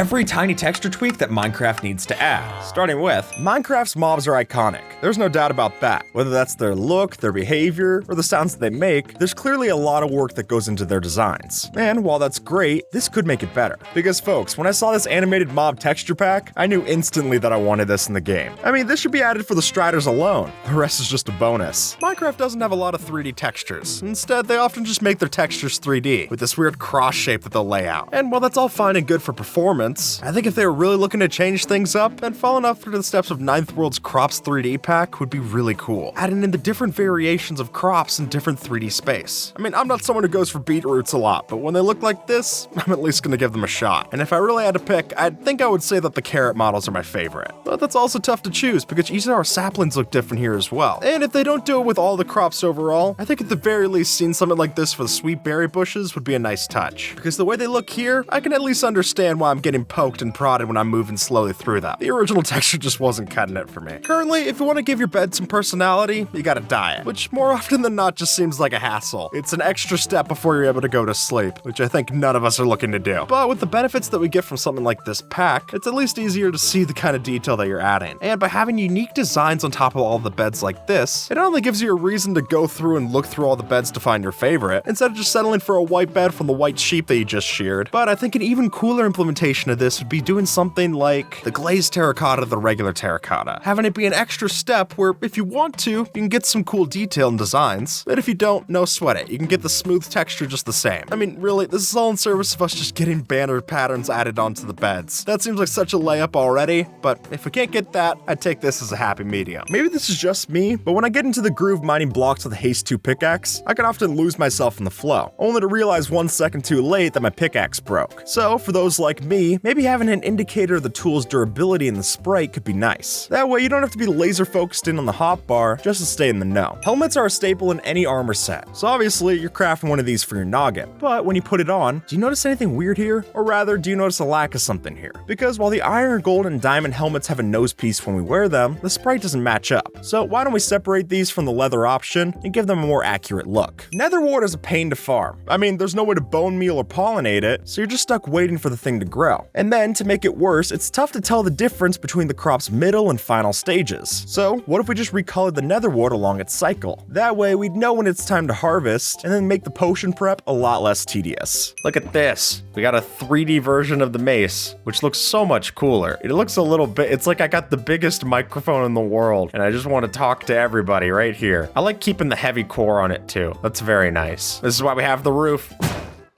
every tiny texture tweak that Minecraft needs to add. Starting with, Minecraft's mobs are iconic. There's no doubt about that. Whether that's their look, their behavior, or the sounds that they make, there's clearly a lot of work that goes into their designs. And while that's great, this could make it better. Because folks, when I saw this animated mob texture pack, I knew instantly that I wanted this in the game. I mean, this should be added for the Striders alone. The rest is just a bonus. Minecraft doesn't have a lot of 3D textures. Instead, they often just make their textures 3D, with this weird cross shape that they'll lay out. And while that's all fine and good for performance, I think if they were really looking to change things up, then following up through the steps of Ninth World's Crops 3D pack would be really cool. Adding in the different variations of crops in different 3D space. I mean, I'm not someone who goes for beetroots a lot, but when they look like this, I'm at least gonna give them a shot. And if I really had to pick, I'd think I would say that the carrot models are my favorite. But that's also tough to choose because each of our saplings look different here as well. And if they don't do it with all the crops overall, I think at the very least seeing something like this for the sweet berry bushes would be a nice touch. Because the way they look here, I can at least understand why I'm getting poked and prodded when I'm moving slowly through them. The original texture just wasn't cutting it for me. Currently, if you want to give your bed some personality, you gotta dye it, which more often than not just seems like a hassle. It's an extra step before you're able to go to sleep, which I think none of us are looking to do. But with the benefits that we get from something like this pack, it's at least easier to see the kind of detail that you're adding. And by having unique designs on top of all the beds like this, it not only gives you a reason to go through and look through all the beds to find your favorite, instead of just settling for a white bed from the white sheep that you just sheared. But I think an even cooler implementation of this would be doing something like the glazed terracotta to the regular terracotta. Having it be an extra step where if you want to, you can get some cool detail and designs, but if you don't, no sweat it. You can get the smooth texture just the same. I mean, really, this is all in service of us just getting banner patterns added onto the beds. That seems like such a layup already, but if we can't get that, I'd take this as a happy medium. Maybe this is just me, but when I get into the groove mining blocks with a Haste 2 pickaxe, I can often lose myself in the flow, only to realize 1 second too late that my pickaxe broke. So for those like me, maybe having an indicator of the tool's durability in the sprite could be nice. That way you don't have to be laser focused in on the hotbar just to stay in the know. Helmets are a staple in any armor set, so obviously you're crafting one of these for your noggin. But when you put it on, do you notice anything weird here? Or rather, do you notice a lack of something here? Because while the iron, gold, and diamond helmets have a nose piece when we wear them, the sprite doesn't match up. So why don't we separate these from the leather option and give them a more accurate look? Nether wart is a pain to farm. I mean, there's no way to bone meal or pollinate it, so you're just stuck waiting for the thing to grow. And then, to make it worse, it's tough to tell the difference between the crop's middle and final stages. So what if we just recolored the nether wart along its cycle? That way we'd know when it's time to harvest, and then make the potion prep a lot less tedious. Look at this. We got a 3D version of the mace, which looks so much cooler. It looks a little bit, it's like I got the biggest microphone in the world, and I just want to talk to everybody right here. I like keeping the heavy core on it too. That's very nice. This is why we have the roof.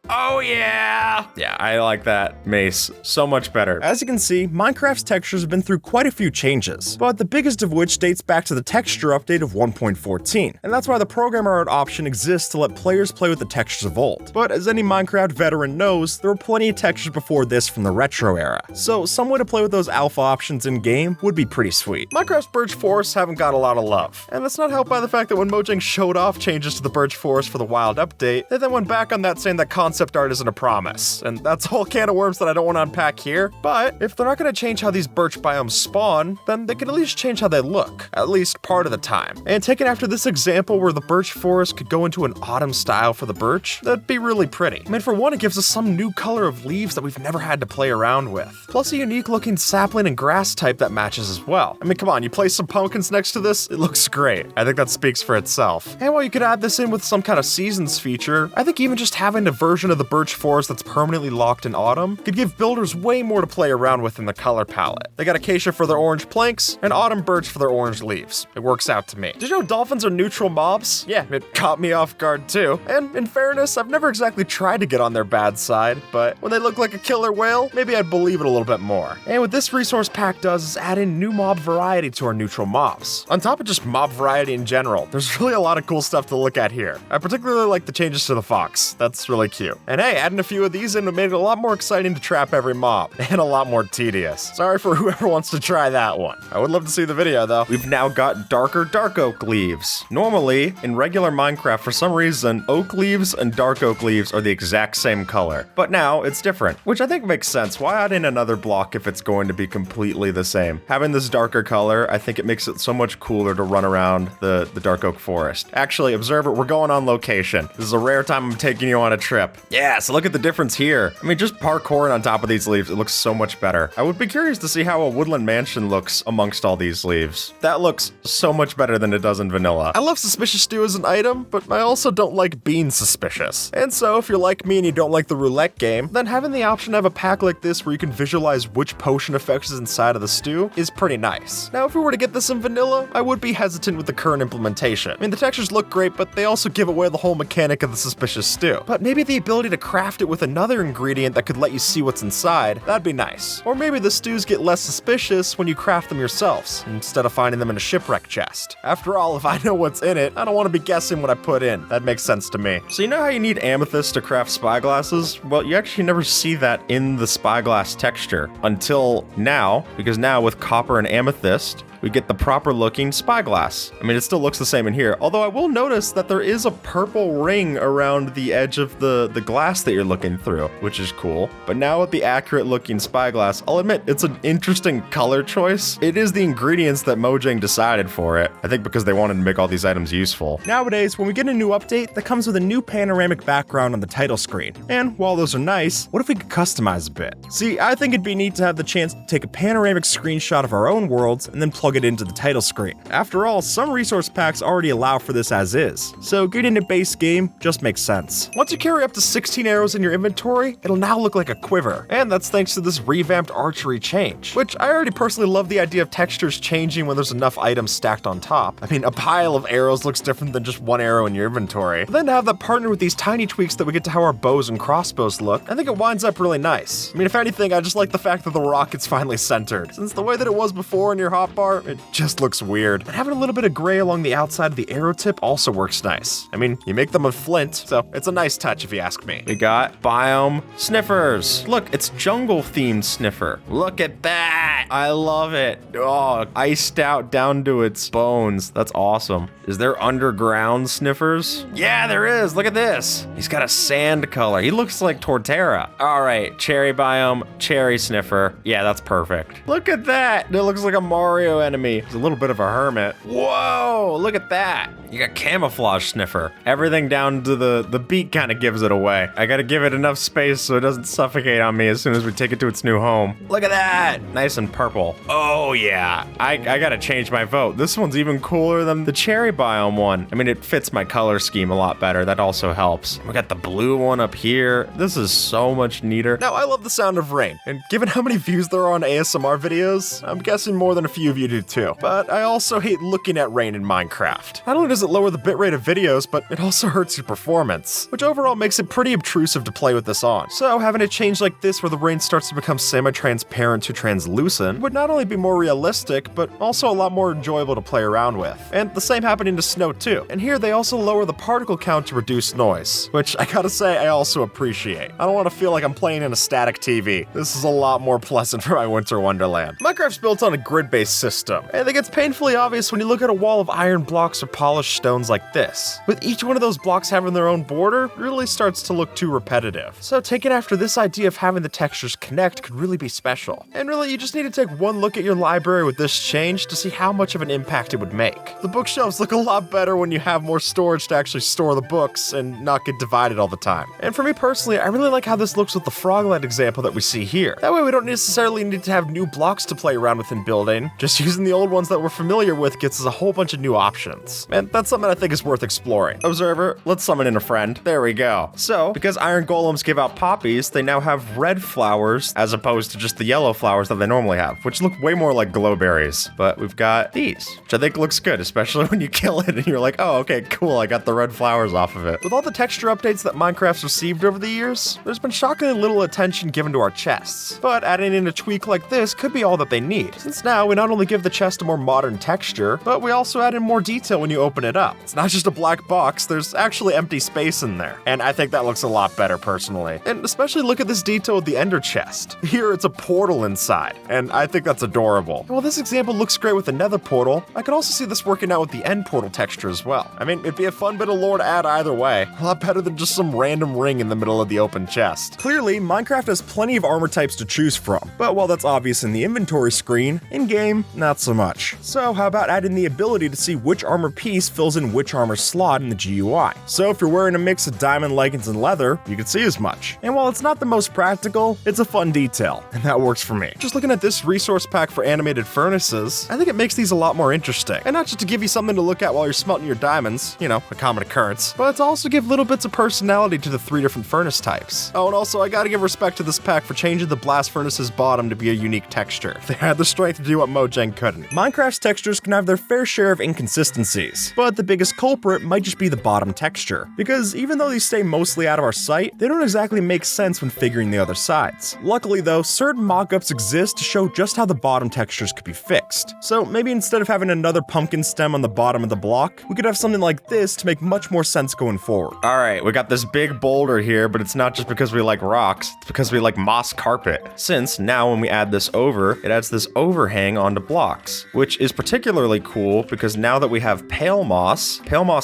Oh yeah! Yeah, I like that mace so much better. As you can see, Minecraft's textures have been through quite a few changes, but the biggest of which dates back to the texture update of 1.14, and that's why the programmer art option exists to let players play with the textures of old. But as any Minecraft veteran knows, there were plenty of textures before this from the retro era, so some way to play with those alpha options in-game would be pretty sweet. Minecraft's birch forests haven't got a lot of love, and that's not helped by the fact that when Mojang showed off changes to the birch forest for the wild update, they then went back on that saying that concept art isn't a promise, and that's a whole can of worms that I don't want to unpack here. But if they're not going to change how these birch biomes spawn, then they can at least change how they look, at least part of the time. And taken after this example where the birch forest could go into an autumn style for the birch, that'd be really pretty. I mean, for one, it gives us some new color of leaves that we've never had to play around with, plus a unique looking sapling and grass type that matches as well. I mean, come on, you place some pumpkins next to this, it looks great. I think that speaks for itself. And while you could add this in with some kind of seasons feature, I think even just having a version of the birch forest that's permanently locked in autumn could give builders way more to play around with in the color palette. They got acacia for their orange planks and autumn birch for their orange leaves. It works out to me. Did you know dolphins are neutral mobs? Yeah, it caught me off guard too. And in fairness, I've never exactly tried to get on their bad side, but when they look like a killer whale, maybe I'd believe it a little bit more. And what this resource pack does is add in new mob variety to our neutral mobs. On top of just mob variety in general, there's really a lot of cool stuff to look at here. I particularly like the changes to the fox. That's really cute. And hey, adding a few of these in made it a lot more exciting to trap every mob, and a lot more tedious. Sorry for whoever wants to try that one. I would love to see the video though. We've now got darker dark oak leaves. Normally, in regular Minecraft, for some reason, oak leaves and dark oak leaves are the exact same color. But now, it's different, which I think makes sense. Why add in another block if it's going to be completely the same? Having this darker color, I think it makes it so much cooler to run around the dark oak forest. Actually, observe it, we're going on location. This is a rare time I'm taking you on a trip. Yeah, so look at the difference here. I mean, just parkouring on top of these leaves, it looks so much better. I would be curious to see how a woodland mansion looks amongst all these leaves. That looks so much better than it does in vanilla. I love suspicious stew as an item, but I also don't like being suspicious. And so if you're like me and you don't like the roulette game, then having the option to have a pack like this where you can visualize which potion effects is inside of the stew is pretty nice. Now, if we were to get this in vanilla, I would be hesitant with the current implementation. I mean, the textures look great, but they also give away the whole mechanic of the suspicious stew. But maybe the ability to craft it with another ingredient that could let you see what's inside, that'd be nice. Or maybe the stews get less suspicious when you craft them yourselves, instead of finding them in a shipwreck chest. After all, if I know what's in it, I don't want to be guessing what I put in. That makes sense to me. So you know how you need amethyst to craft spyglasses? Well, you actually never see that in the spyglass texture until now, because now with copper and amethyst, we get the proper looking spyglass. I mean, it still looks the same in here, although I will notice that there is a purple ring around the edge of the glass that you're looking through, which is cool. But now with the accurate looking spyglass, I'll admit it's an interesting color choice. It is the ingredients that Mojang decided for it, I think because they wanted to make all these items useful. Nowadays, when we get a new update, that comes with a new panoramic background on the title screen. And while those are nice, what if we could customize a bit? See, I think it'd be neat to have the chance to take a panoramic screenshot of our own worlds and then plug it into the title screen. After all, some resource packs already allow for this as is, so getting a base game just makes sense. Once you carry up to 16 arrows in your inventory, it'll now look like a quiver, and that's thanks to this revamped archery change, which I already personally love the idea of textures changing when there's enough items stacked on top. I mean, a pile of arrows looks different than just one arrow in your inventory. But then to have that partner with these tiny tweaks that we get to how our bows and crossbows look, I think it winds up really nice. I mean, if anything, I just like the fact that the rocket's finally centered, since the way that it was before in your hotbar, it just looks weird. And having a little bit of gray along the outside of the arrow tip also works nice. I mean, you make them of flint, so it's a nice touch if you ask me. We got biome sniffers. Look, it's jungle themed sniffer. Look at that. I love it. Oh, iced out down to its bones. That's awesome. Is there underground sniffers? Yeah, there is. Look at this. He's got a sand color. He looks like Torterra. All right, cherry biome, cherry sniffer. Yeah, that's perfect. Look at that. It looks like a Mario enemy. He's a little bit of a hermit. Whoa, look at that. You got camouflage sniffer. Everything down to the beak kind of gives it away. I gotta give it enough space so it doesn't suffocate on me as soon as we take it to its new home. Look at that. Nice and purple. Oh yeah, I gotta change my vote. This one's even cooler than the cherry biome one. I mean, it fits my color scheme a lot better. That also helps. We got the blue one up here. This is so much neater. Now, I love the sound of rain, and given how many views there are on ASMR videos, I'm guessing more than a few of you do too. But I also hate looking at rain in Minecraft. Not only does it lower the bitrate of videos, but it also hurts your performance, which overall makes it pretty obtrusive to play with this on. So having a change like this where the rain starts to become semi-transparent to translucent would not only be more realistic, but also a lot more enjoyable to play around with. And the same happening to snow too. And here they also lower the particle count to reduce noise, which I gotta say I also appreciate. I don't want to feel like I'm playing in a static TV. This is a lot more pleasant for my winter wonderland. Minecraft's built on a grid-based system, and it gets painfully obvious when you look at a wall of iron blocks or polished stones like this. With each one of those blocks having their own border, it really starts to look too repetitive. So taking after this idea of having the textures connect could really be special. And really, you just need to take one look at your library with this change to see how much of an impact it would make. The bookshelves look a lot better when you have more storage to actually store the books and not get divided all the time. And for me personally, I really like how this looks with the froglet example that we see here. That way we don't necessarily need to have new blocks to play around with in building. Just using the old ones that we're familiar with gets us a whole bunch of new options. And that's something I think is worth exploring. Observer, let's summon in a friend. There we go. So, because iron golems give out poppies, they now have red flowers as opposed to just the yellow flowers that they normally have, which look way more like glowberries. But we've got these, which I think looks good, especially when you kill it and you're like, oh, okay, cool, I got the red flowers off of it. With all the texture updates that Minecraft's received over the years, there's been shockingly little attention given to our chests. But adding in a tweak like this could be all that they need, since now we not only give the chest a more modern texture, but we also add in more detail when you open it up. It's not just a black box, there's actually empty space in there. And I think that looks a lot better personally. And especially look at this detail with the ender chest. Here it's a portal inside, and I think that's adorable. And while this example looks great with the nether portal, I could also see this working out with the end portal texture as well. I mean, it'd be a fun bit of lore to add either way. A lot better than just some random ring in the middle of the open chest. Clearly, Minecraft has plenty of armor types to choose from, but while that's obvious in the inventory screen, in-game, not so much. So how about adding the ability to see which armor piece fills in which armor slot in the GUI. So if you're wearing a mix of diamond, leggings, and leather, you can see as much. And while it's not the most practical, it's a fun detail, and that works for me. Just looking at this resource pack for animated furnaces, I think it makes these a lot more interesting. And not just to give you something to look at while you're smelting your diamonds, you know, a common occurrence, but to also give little bits of personality to the 3 different furnace types. Oh, and also I gotta give respect to this pack for changing the blast furnace's bottom to be a unique texture. They had the strength to do what Mojang couldn't. Minecraft's textures can have their fair share of inconsistencies, but the biggest culprit might just be the bottom texture, because even though these stay mostly out of our sight, they don't exactly make sense when figuring the other sides. Luckily though, certain mockups exist to show just how the bottom textures could be fixed. So maybe instead of having another pumpkin stem on the bottom of the block, we could have something like this to make much more sense going forward. Alright, we got this big boulder here, but it's not just because we like rocks, it's because we like moss carpet. Since now when we add this over, it adds this overhang onto blocks, which is particularly cool because now that we have pale moss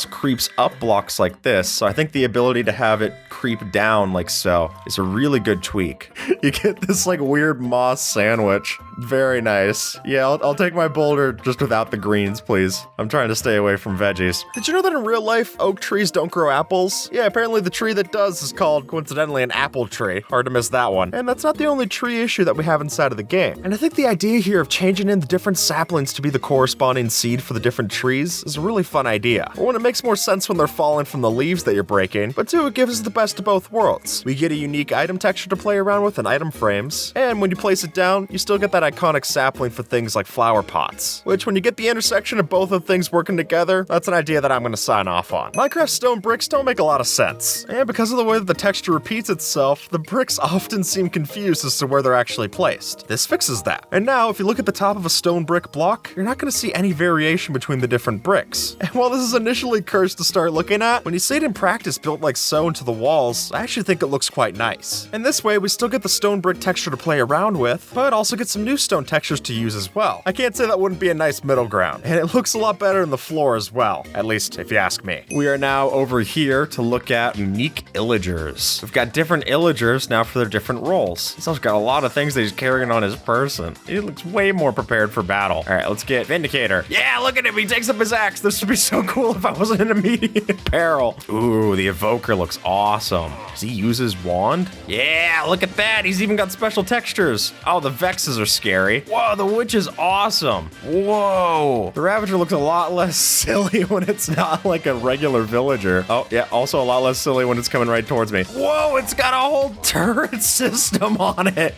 creeps up blocks like this, so I think the ability to have it creep down like so is a really good tweak. You get this like weird moss sandwich. Very nice. Yeah, I'll take my boulder just without the greens, please. I'm trying to stay away from veggies. Did you know that in real life, oak trees don't grow apples? Yeah, apparently the tree that does is called, coincidentally, an apple tree. Hard to miss that one. And that's not the only tree issue that we have inside of the game. And I think the idea here of changing in the different saplings to be the corresponding seed for the different trees is a really fun idea. For one, it makes more sense when they're falling from the leaves that you're breaking, but two, it gives us the best of both worlds. We get a unique item texture to play around with in item frames, and when you place it down, you still get that iconic sapling for things like flower pots, which when you get the intersection of both of things working together, that's an idea that I'm going to sign off on. Minecraft stone bricks don't make a lot of sense, and because of the way that the texture repeats itself, the bricks often seem confused as to where they're actually placed. This fixes that. And now, if you look at the top of a stone brick block, you're not going to see any variation between the different bricks. And while this is initially cursed to start looking at, when you see it in practice built like so into the walls, I actually think it looks quite nice. And this way, we still get the stone brick texture to play around with, but also get some new stone textures to use as well. I can't say that wouldn't be a nice middle ground, and it looks a lot better in the floor as well, at least if you ask me. We are now over here to look at unique illagers. We've got different illagers now for their different roles. He's also got a lot of things that he's carrying on his person. He looks way more prepared for battle. All right, let's get Vindicator. Yeah, look at him, he takes up his axe. This would be so cool if I wasn't in immediate peril. Ooh, the Evoker looks awesome. Does he use his wand? Yeah, look at that. He's even got special textures. Oh, the Vexes are scary. Whoa, the Witch is awesome. Whoa. The Ravager looks a lot less silly when it's not like a regular villager. Oh, yeah, also a lot less silly when it's coming right towards me. Whoa, it's got a whole turret system on it.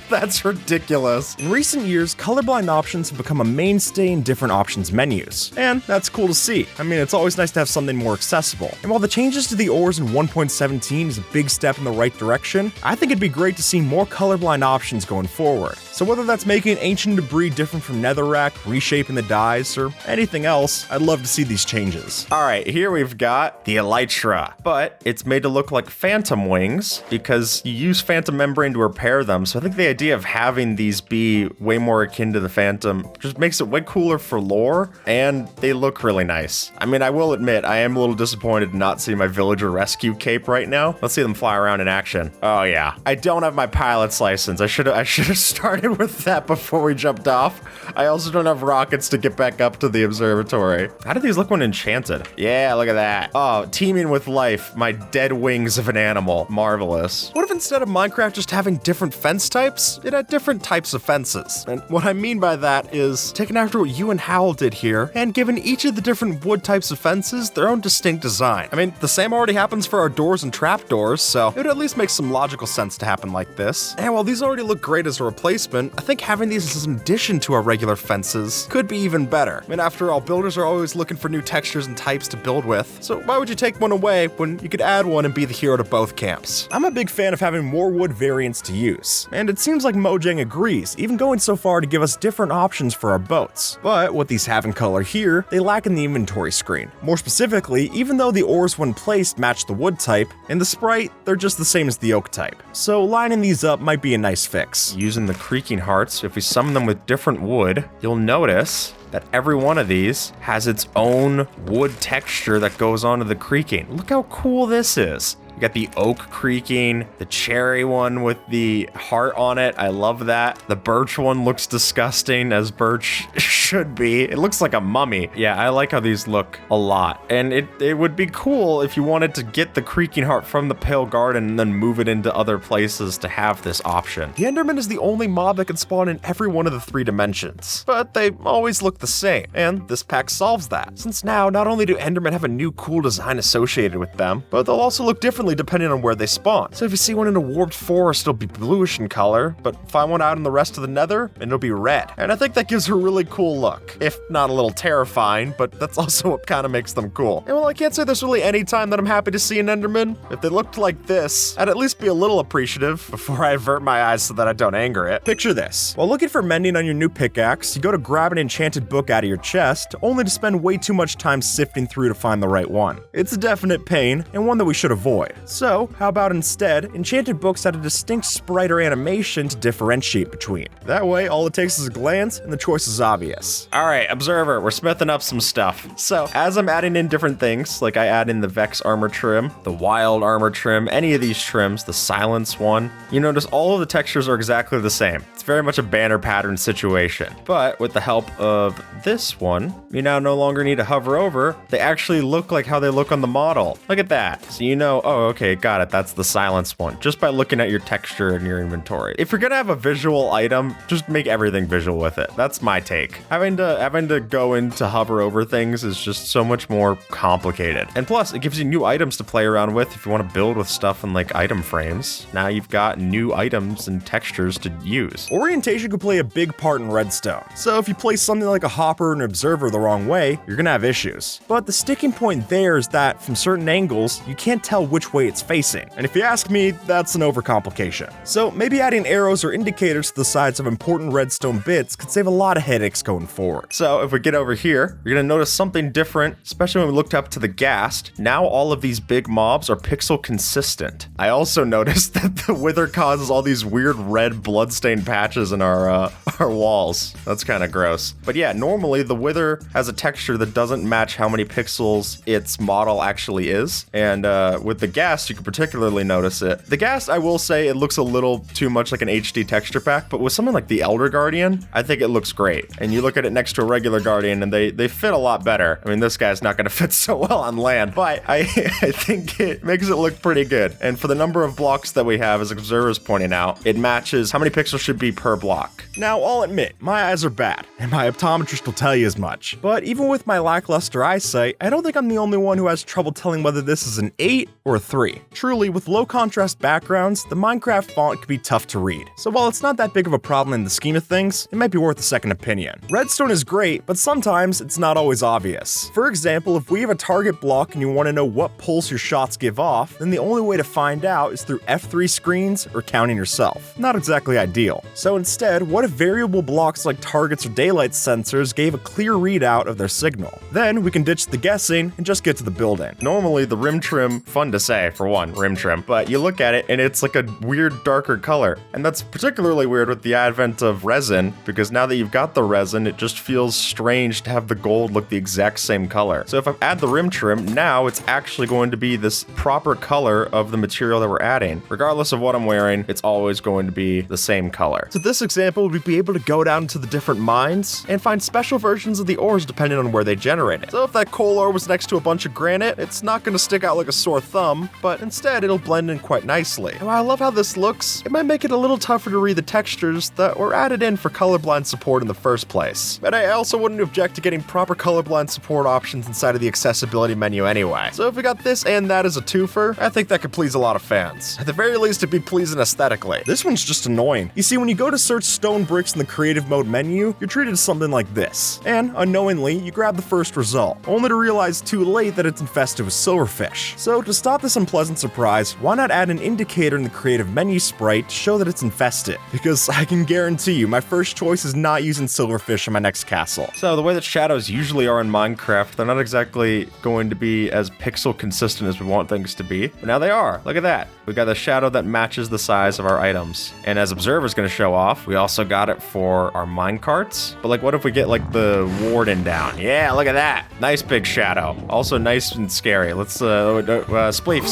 That's ridiculous. In recent years, colorblind options have become a mainstay in different options menus, and that's cool to see. I mean, it's always nice to have something more accessible. And while the changes to the ores in 1.17 is a big step in the right direction, I think it'd be great to see more colorblind options going forward. So whether that's making ancient debris different from netherrack, reshaping the dyes, or anything else, I'd love to see these changes. All right, here we've got the Elytra, but it's made to look like phantom wings because you use phantom membrane to repair them. So I think the idea of having these be way more akin to the phantom just makes it way cooler for lore, and they look really nice. I mean, I will admit, I am a little disappointed to not see my villager rescue cape right now. Let's see them fly around in action. Oh yeah, I don't have my pilot's license. I should have started with that before we jumped off. I also don't have rockets to get back up to the observatory. How do these look when enchanted? Yeah, look at that. Oh, teeming with life, my dead wings of an animal. Marvelous. What if instead of Minecraft just having different fence types, it had different types of fences? And what I mean by that is taking after what you and Howell did here and giving each of the different wood types of fences their own distinct design. I mean, the same already happens for our doors and trapdoors, so it would at least make some logical sense to happen like this. And while these already look great as a replacement, I think having these as an addition to our regular fences could be even better. I mean, after all, builders are always looking for new textures and types to build with, so why would you take one away when you could add one and be the hero to both camps? I'm a big fan of having more wood variants to use, and it seems like Mojang agrees, even going so far to give us different options for our boats. But what these have in color here, they lack in the inventory screen. More specifically, even though the ores when placed match the wood type, in the sprite, they're just the same as the oak type. So lining these up might be a nice fix. Using the creaking hearts, if we summon them with different wood, you'll notice that every one of these has its own wood texture that goes onto the creaking. Look how cool this is. You got the oak creaking, the cherry one with the heart on it. I love that. The birch one looks disgusting, as birch should be. It looks like a mummy. Yeah, I like how these look a lot. And it would be cool if you wanted to get the creaking heart from the Pale Garden and then move it into other places to have this option. The Enderman is the only mob that can spawn in every one of the 3 dimensions, but they always look the same, and this pack solves that. Since now, not only do Endermen have a new cool design associated with them, but they'll also look differently depending on where they spawn. So if you see one in a warped forest, it'll be bluish in color, but find one out in the rest of the nether, and it'll be red. And I think that gives her a really cool look, if not a little terrifying, but that's also what kind of makes them cool. And while I can't say there's really any time that I'm happy to see an Enderman, if they looked like this, I'd at least be a little appreciative before I avert my eyes so that I don't anger it. Picture this. While looking for mending on your new pickaxe, you go to grab an enchanted book out of your chest, only to spend way too much time sifting through to find the right one. It's a definite pain, and one that we should avoid. So, how about instead, enchanted books had a distinct sprite or animation to differentiate between. That way, all it takes is a glance, and the choice is obvious. Alright, Observer, we're smithing up some stuff. So, as I'm adding in different things, like I add in the Vex armor trim, the Wild armor trim, any of these trims, the Silence one, you notice all of the textures are exactly the same. It's very much a banner pattern situation. But with the help of this one, you now no longer need to hover over. They actually look like how they look on the model. Look at that. So you know, oh, okay, got it. That's the Silence one, just by looking at your texture in your inventory. If you're gonna have a visual item, just make everything visual with it. That's my take. Having to go into hover over things is just so much more complicated. And plus, it gives you new items to play around with if you want to build with stuff in like item frames. Now you've got new items and textures to use. Orientation could play a big part in Redstone. So if you place something like a hopper or an observer the wrong way, you're gonna have issues. But the sticking point there is that from certain angles, you can't tell which way it's facing. And if you ask me, that's an overcomplication. So maybe adding arrows or indicators to the sides of important redstone bits could save a lot of headaches going forward. So if we get over here, you're gonna notice something different, especially when we looked up to the ghast. Now all of these big mobs are pixel consistent. I also noticed that the wither causes all these weird red bloodstained patches in our walls. That's kind of gross. But yeah, normally the wither has a texture that doesn't match how many pixels its model actually is. And with the ghast, you can particularly notice it. The ghast, I will say, it looks a little too much like an HD texture pack, but with something like the Elder Guardian, I think it looks great. And you look at it next to a regular Guardian and they fit a lot better. I mean, this guy's not gonna fit so well on land, but I think it makes it look pretty good. And for the number of blocks that we have, as Observer's pointing out, it matches how many pixels should be per block. Now, I'll admit, my eyes are bad, and my optometrist will tell you as much. But even with my lackluster eyesight, I don't think I'm the only one who has trouble telling whether this is an 8 or a 3. Truly, with low contrast backgrounds, the Minecraft font can be tough to read. So while it's not that big of a problem in the scheme of things, it might be worth a second opinion. Redstone is great, but sometimes it's not always obvious. For example, if we have a target block and you want to know what pulse your shots give off, then the only way to find out is through F3 screens or counting yourself. Not exactly ideal. So instead, what if variable blocks like targets or daylight sensors gave a clear readout of their signal? Then we can ditch the guessing and just get to the building. Normally the rim trim, fun to say for one, rim trim, but you look at it and it's like a weird darker color. And that's particularly weird with the advent of resin, because now that you've got the resin, it just feels strange to have the gold look the exact same color. So if I add the rim trim, now it's actually going to be this proper color of the material that we're adding. Regardless of what I'm wearing, it's always going to be the same color. So this example, we'd be able to go down to the different mines and find special versions of the ores depending on where they generate it. So if that coal ore was next to a bunch of granite, it's not going to stick out like a sore thumb, but instead it'll blend in quite nicely. And while I love how this looks, it might make it a little tougher to read the textures that were added in for colorblind support in the first place. But I also wouldn't object to getting proper colorblind support options inside of the accessibility menu anyway. So if we got this and that as a twofer, I think that could please a lot of fans. At the very least, it'd be pleasing aesthetically. This one's just annoying. You see, when you go to search stone bricks in the creative mode menu, you're treated to something like this. And unknowingly, you grab the first result, only to realize too late that it's infested with silverfish. So to stop this unpleasant surprise, why not add an indicator in the creative menu sprite to show that it's infested? Because I can guarantee you, my first choice is not using silverfish in my next castle. So the way that shadows usually are in Minecraft, they're not exactly going to be as pixel consistent as we want things to be, but now they are. Look at that. We got the shadow that matches the size of our items. And as Observer's gonna show off, we also got it for our mine carts. But like, what if we get like the warden down? Yeah, look at that. Nice big shadow. Also nice and scary. Let's, spleef.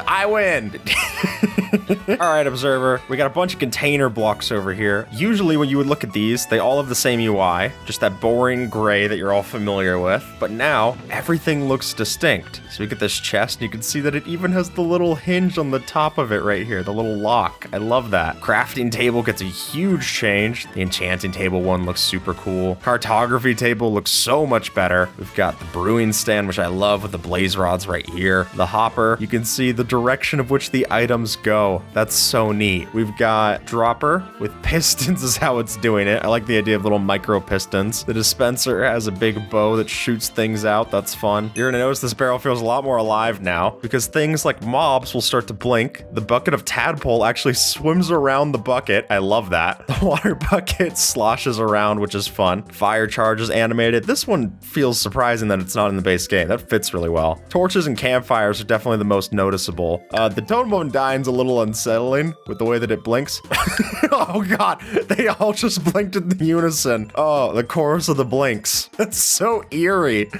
I win. All right, Observer, we got a bunch of container blocks over here. Usually when you would look at these, they all have the same UI, just that boring gray that you're all familiar with. But now everything looks distinct. So we get this chest, and you can see that it even has the little hinge on the top of it right here, the little lock. I love that. Crafting table gets a huge change. The enchanting table one looks super cool. Cartography table looks so much better. We've got the brewing stand, which I love, with the blaze rods right here. The hopper, you can see the direction of which the items go. That's so neat. We've got dropper with pistons is how it's doing it. I like the idea of little micro pistons. The dispenser has a big bow that shoots things out. That's fun. You're gonna notice this barrel feels a lot more alive now because things like mobs will start to blink. The bucket of tadpole actually swims around the bucket. I love that. The water bucket sloshes around, which is fun. Fire charge is animated. This one feels surprising that it's not in the base game. That fits really well. Torches and campfires are definitely the most noticeable. The totem of Undyne's a little unsettling with the way that it blinks. Oh god, they all just blinked in unison. Oh, the chorus of the blinks. That's so eerie.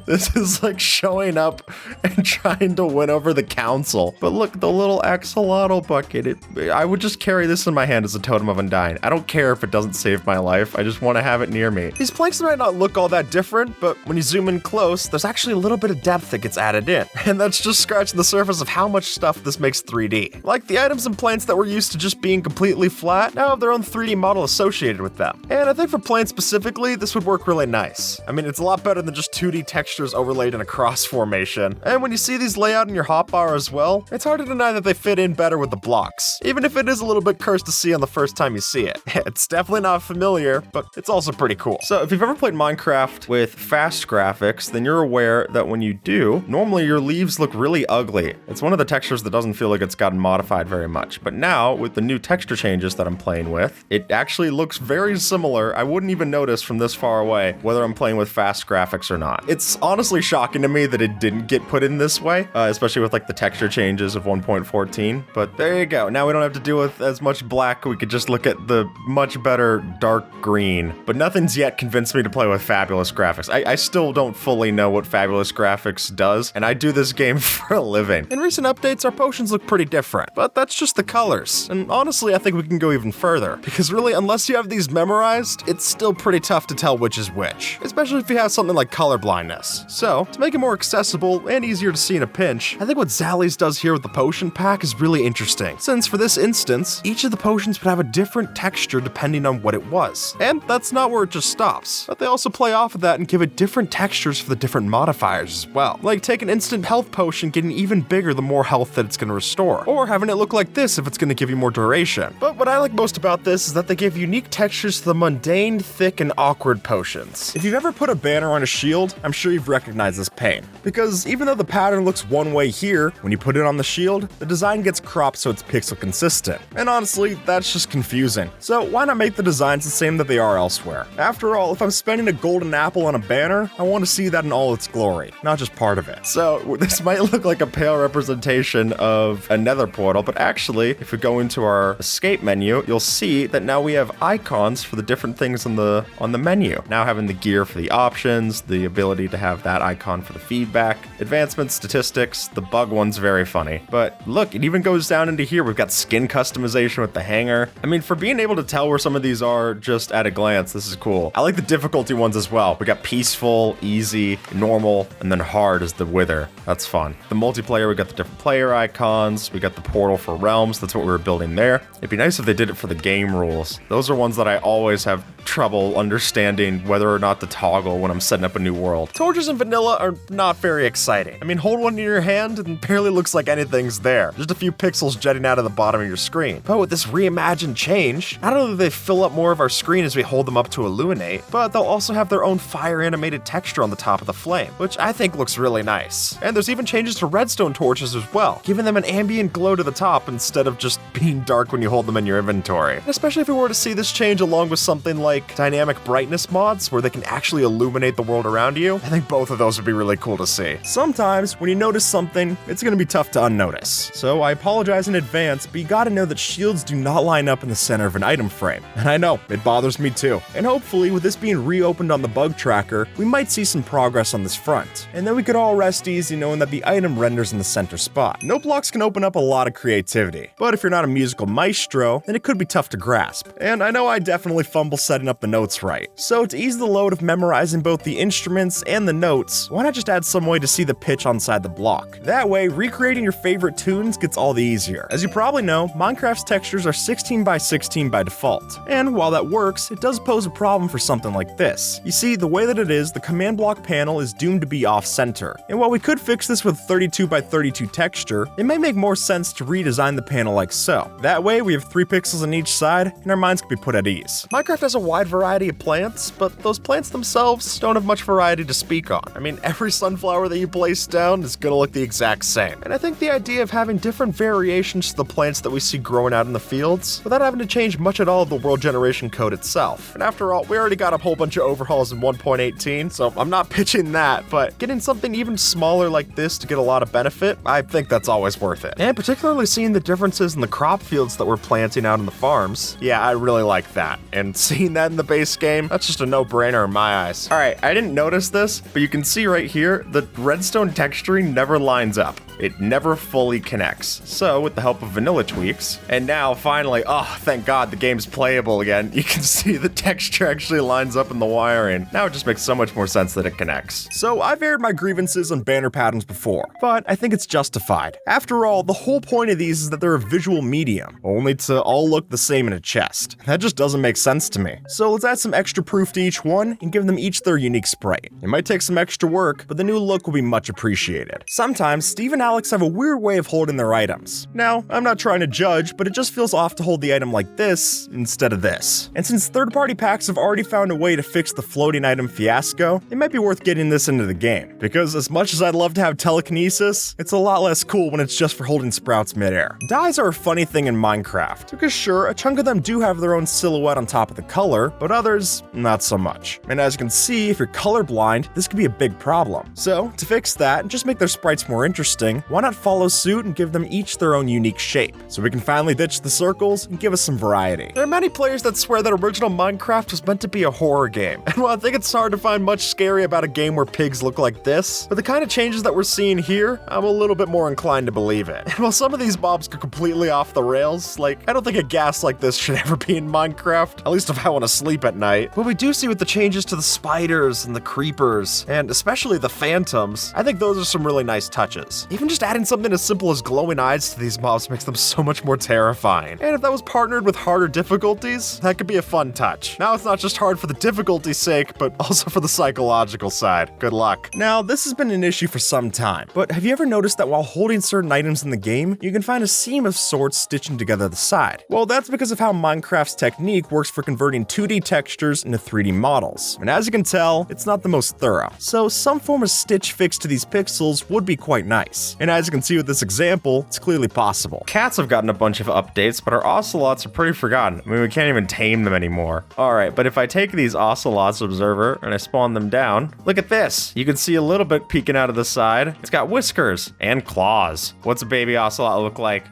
This is like showing up and trying to win over the council. But look, the little axolotl bucket. I would just carry this in my hand as a totem of Undyne. I don't care if it doesn't save my life. I just want to have it near me. These planks might not look all that different, but when you zoom in close, there's actually a little bit of depth that gets added in. And that's just scratching the surface of how much stuff this makes 3D. Like the items and plants that were used to just being completely flat now have their own 3D model associated with them. And I think for plants specifically, this would work really nice. I mean, it's a lot better than just 2D textures overlaid in a cross formation. And when you see these layout in your hotbar as well, it's hard to deny that they fit in better with the blocks, even if it is a little bit cursed to see on the first time you see it. It's definitely not familiar, but it's also pretty cool. So if you've ever played Minecraft with fast graphics, then you're aware that when you do, normally your leaves look really ugly. It's one of the textures that doesn't feel like it's gotten modified very much. But now, with the new texture changes that I'm playing with, it actually looks very similar. I wouldn't even notice from this far away whether I'm playing with fast graphics or not. It's honestly shocking to me that it didn't get put in this way, especially with like the texture changes of 1.14. But there you go. Now we don't have to deal with as much black. We could just look at the much better dark green. But nothing's yet convinced me to play with fabulous graphics. I still don't fully know what fabulous graphics does, and I do this game for a living. In recent updates, our potions look pretty different, but that's just the colors. And honestly, I think we can go even further, because really, unless you have these memorized, it's still pretty tough to tell which is which, especially if you have something like color blindness. So, to make it more accessible and easier to see in a pinch, I think what Zally's does here with the potion pack is really interesting, since for this instance, each of the potions would have a different texture depending on what it was. And that's not where it just stops, but they also play off of that and give it different textures for the different modifiers as well. Like take an instant health potion getting even bigger the more health that it's going to restore, or having it look like this if it's going to give you more duration. But what I like most about this is that they give unique textures to the mundane, thick, and awkward potions. If you've ever put a banner on a shield, I'm sure you've recognized this pain. Because even though the pattern looks one way here, when you put it on the shield, the design gets cropped so it's pixel consistent. And honestly, that's just confusing. So why not make the designs the same that they are elsewhere? After all, if I'm spending a golden apple on a banner, I want to see that in all its glory, not just part of it. So this might look like a pale representation of a nether portal, but actually, if we go into our escape menu, you'll see that now we have icons for the different things on the menu. Now having the gear for the options, the ability to have that icon for the feedback, advancement statistics, the bug one's very funny. But look, it even goes down into here. We've got skin customization with the hanger. I mean, for being able to tell where some of these are just at a glance, this is cool. I like the difficulty ones as well. We got peaceful, easy, normal, and then hard is the wither. That's fun. The multiplayer, we got the different player icons. We got the portal for realms. That's what we were building there. It'd be nice if they did it for the game rules. Those are ones that I always have trouble understanding whether or not to toggle when I'm setting up a new world. Torches in vanilla are not very exciting. I mean, hold one in your hand and it barely looks like anything's there. Just a few pixels jetting out of the bottom of your screen. But with this reimagined change, not only do they fill up more of our screen as we hold them up to illuminate, but they'll also have their own fire animated texture on the top of the flame, which I think looks really nice. And there's even changes to redstone torches as well, giving them an ambient glow to the top instead of just being dark when you hold them in your inventory. And especially if we were to see this change along with something like dynamic brightness mods where they can actually illuminate the world around you, I think both of those would be really cool to see. Sometimes when you notice something, it's gonna be tough to unnotice. So I apologize in advance, but you gotta know that shields do not line up in the center of an item frame. And I know, it bothers me too. And hopefully with this being reopened on the bug tracker, we might see some progress on this front. And then we could all rest easy knowing that the item renders in the center spot. Note blocks can open up a lot of creativity, but if you're not a musical maestro, then it could be tough to grasp. And I know I definitely fumble setting up the notes right. So to ease the load of memorizing both the instruments and the notes, why not just add some way to see the pitch onside the block? That way, recreating your favorite tunes gets all the easier. As you probably know, Minecraft's textures are 16 by 16 by default. And while that works, it does pose a problem for something like this. You see, the way that it is, the command block panel is doomed to be off-center. And while we could fix this with 32 by 32 texture, it may make more sense to redesign the panel like so. That way, we have 3 pixels on each side, and our minds can be put at ease. Minecraft has a wide variety of plants, but those plants themselves don't have much variety to speak on. I mean, every sunflower that you place down is gonna look the exact same. And I think the idea of having different variations to the plants that we see growing out in the fields, without having to change much at all of the world generation code itself. And after all, we already got a whole bunch of overhauls in 1.18, so I'm not pitching that, but getting something even smaller like this to get a lot of benefit, I think that's always worth it. And particularly seeing the differences in the crop fields that we're planting out in the farms, yeah, I really like that. And seeing that in the base game, that's just a no-brainer in my eyes. Alright, I didn't notice this, but you can see right here, the redstone texturing never lines up. It never fully connects. So, with the help of vanilla tweaks, and now finally, oh, thank God, the game's playable again, you can see the texture actually lines up in the wiring. Now it just makes so much more sense that it connects. So, I've aired my grievances on banner patterns before, but I think it's justified. After all, the whole point of these is that they're a visual medium, only to all look the same in a chest. That just doesn't make sense to me. So let's add some extra proof to each one and give them each their unique sprite. It might take some extra work, but the new look will be much appreciated. Sometimes, Steve and Alex have a weird way of holding their items. Now, I'm not trying to judge, but it just feels off to hold the item like this instead of this. And since third-party packs have already found a way to fix the floating item fiasco, it might be worth getting this into the game. Because as much as I'd love to have telekinesis, it's a lot less cool when it's just for holding sprouts midair. Dyes are a funny thing in Minecraft, because sure, a chunk of them do have their own silhouette on top of the color, but others, not so much. And as you can see, if you're colorblind, this could be a big problem. So, to fix that and just make their sprites more interesting, why not follow suit and give them each their own unique shape, so we can finally ditch the circles and give us some variety. There are many players that swear that original Minecraft was meant to be a horror game, and while I think it's hard to find much scary about a game where pigs look like this, but the kind of changes that we're seeing here, I'm a little bit more inclined to believe it. And while some of these mobs go completely off the rails, like, I don't think a gas like this should ever be in Minecraft, at least if I want to sleep at night. But we do see with the changes to the spiders and the creepers, and especially the phantoms, I think those are some really nice touches. Even just adding something as simple as glowing eyes to these mobs makes them so much more terrifying. And if that was partnered with harder difficulties, that could be a fun touch. Now it's not just hard for the difficulty's sake, but also for the psychological side. Good luck. Now, this has been an issue for some time, but have you ever noticed that while holding certain items in the game, you can find a seam of sorts stitching together the side? Well, that's because of how Minecraft's technique works for converting 2D textures into 3D models. And as you can tell, it's not the most thorough. So some form of stitch fix to these pixels would be quite nice. And as you can see with this example, it's clearly possible. Cats have gotten a bunch of updates, but our ocelots are pretty forgotten. I mean, we can't even tame them anymore. Alright, but if I take these ocelots observer and I spawn them down, look at this. You can see a little bit peeking out of the side. It's got whiskers and claws. What's a baby ocelot look like?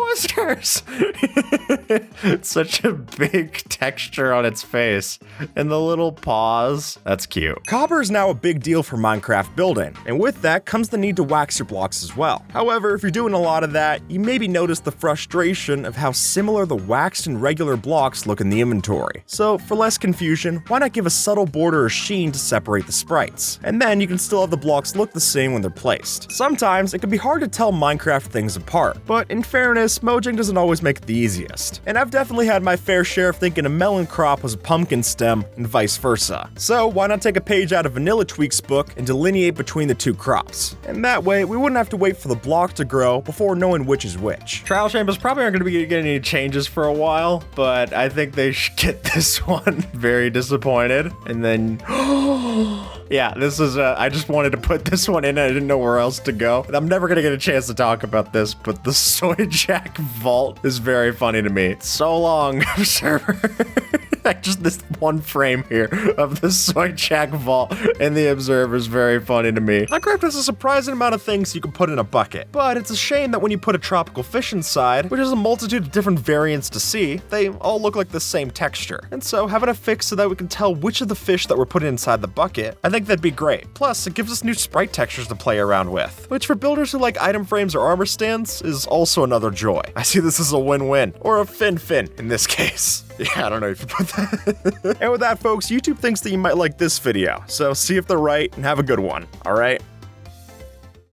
Whiskers! It's such a big texture on its face. And the little paws. That's cute. Copper is now a big deal for Minecraft building, and with that comes the need to wax your blocks as well. However, if you're doing a lot of that, you maybe notice the frustration of how similar the waxed and regular blocks look in the inventory. So, for less confusion, why not give a subtle border or sheen to separate the sprites? And then you can still have the blocks look the same when they're placed. Sometimes, it can be hard to tell Minecraft things apart, but in fairness, Mojang doesn't always make it the easiest. And I've definitely had my fair share of thinking a melon crop was a pumpkin stem and vice versa. So why not take a page out of Vanilla Tweak's book and delineate between the two crops? And that way, we wouldn't have to wait for the block to grow before knowing which is which. Trial chambers probably aren't going to be getting any changes for a while, but I think they should get this one. Very disappointed. And then Yeah, this is, I just wanted to put this one in. I didn't know where else to go. And I'm never gonna get a chance to talk about this, but the Soy Jack vault is very funny to me. So long, observer. Just this one frame here of the Soy Jack vault and the Observer is very funny to me. Minecraft has a surprising amount of things you can put in a bucket, but it's a shame that when you put a tropical fish inside, which has a multitude of different variants to see, they all look like the same texture. And so having a fix so that we can tell which of the fish that we're putting inside the bucket, I think that'd be great. Plus, it gives us new sprite textures to play around with, which for builders who like item frames or armor stands is also another joy. I see this as a win-win, or a fin-fin in this case. Yeah, I don't know if you put that. And with that, folks, YouTube thinks that you might like this video, so see if they're right and have a good one, all right?